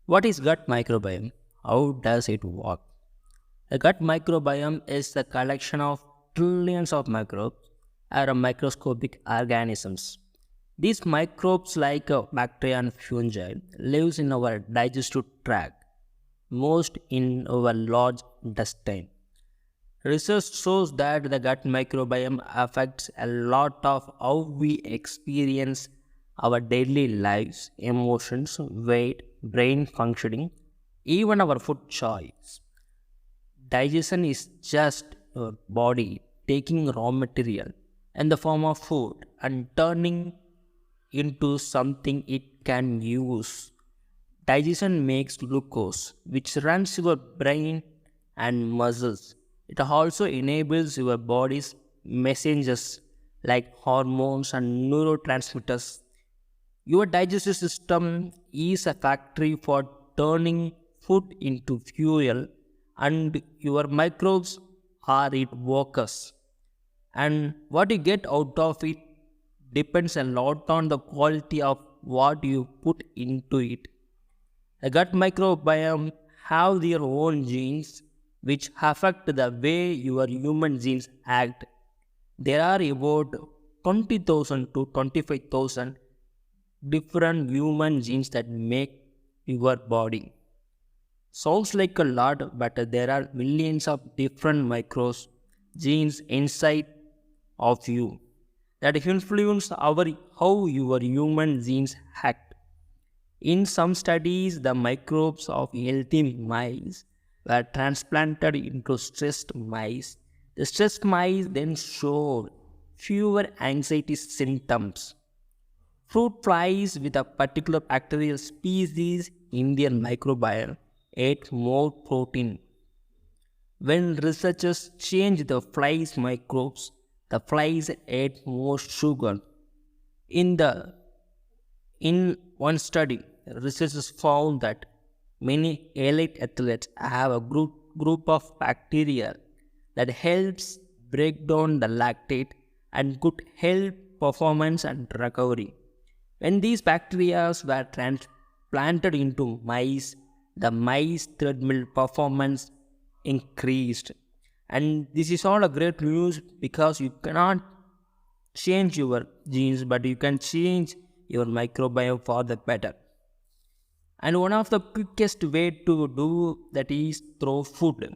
What is gut microbiome? How does it work? The gut microbiome is the collection of trillions of microbes or microscopic organisms. These microbes, like bacteria and fungi, lives in our digestive tract, most in our large intestine. Research shows that the gut microbiome affects a lot of how we experience our daily lives, emotions, weight, brain functioning, even our food choice. Digestion is just your body taking raw material in the form of food and turning into something it can use. Digestion makes glucose, which runs your brain and muscles. It also enables your body's messengers like hormones and neurotransmitters. Your digestive system is a factory for turning food into fuel, and your microbes are its workers. And what you get out of it depends a lot on the quality of what you put into it. The gut microbiome have their own genes which affect the way your human genes act. There are about 20,000 to 25,000 different human genes that make your body. Sounds like a lot, but there are millions of different microbes, genes inside of you that influence how your human genes act. In some studies, the microbes of healthy mice were transplanted into stressed mice. The stressed mice then showed fewer anxiety symptoms. Fruit flies with a particular bacterial species in their microbiome ate more protein. When researchers changed the flies' microbes, the flies ate more sugar. In the In one study, researchers found that many elite athletes have a group of bacteria that helps break down the lactate and could help performance and recovery. When these bacteria were transplanted into mice, the mice treadmill performance increased. And this is all a great news because you cannot change your genes, but you can change your microbiome for the better. And one of the quickest way to do that is through food.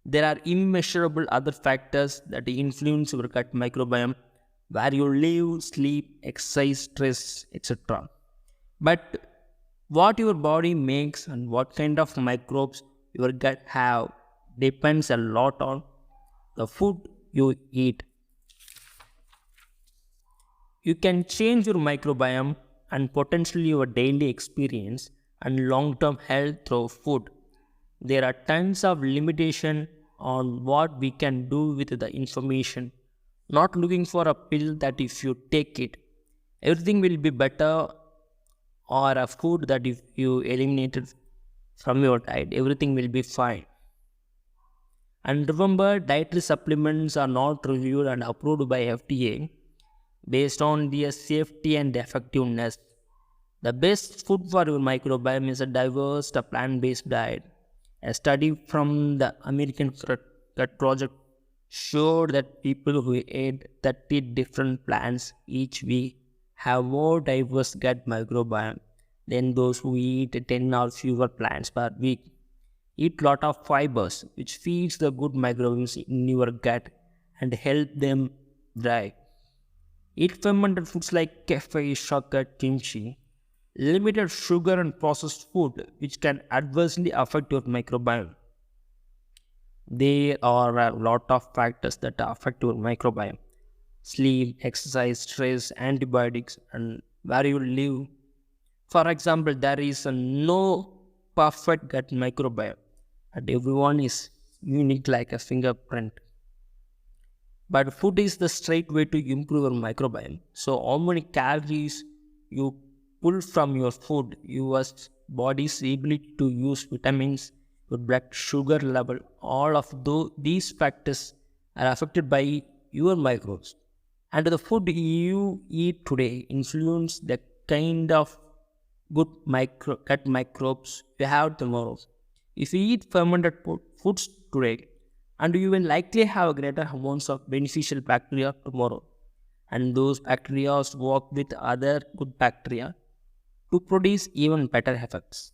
There are immeasurable other factors that influence your gut microbiome, where you live, sleep, exercise, stress, etc. But what your body makes and what kind of microbes your gut have depends a lot on the food you eat. You can change your microbiome and potentially your daily experience and long-term health through food. There are tons of limitation on what we can do with the information. Not looking for a pill that if you take it, everything will be better, or a food that if you eliminate it from your diet, everything will be fine. And remember, dietary supplements are not reviewed and approved by FDA based on their safety and effectiveness. The best food for your microbiome is a diverse plant-based diet. A study from the American Gut Project showed that people who ate 30 different plants each week have more diverse gut microbiome than those who eat 10 or fewer plants per week. Eat lot of fibers, which feeds the good microbes in your gut and help them thrive. Eat fermented foods like cafe, chocolate, kimchi. Limited sugar and processed food, which can adversely affect your microbiome. There are a lot of factors that affect your microbiome: sleep, exercise, stress, antibiotics, and where you live. For example, there is no perfect gut microbiome, and everyone is unique like a fingerprint. But food is the straight way to improve your microbiome. So, how many calories you pull from your food, your body's ability to use vitamins, your blood sugar level, all of these factors are affected by your microbes. And the food you eat today influence the kind of gut microbes you have tomorrow. If you eat fermented foods today, and you will likely have greater amounts of beneficial bacteria tomorrow. And those bacteria work with other good bacteria to produce even better effects.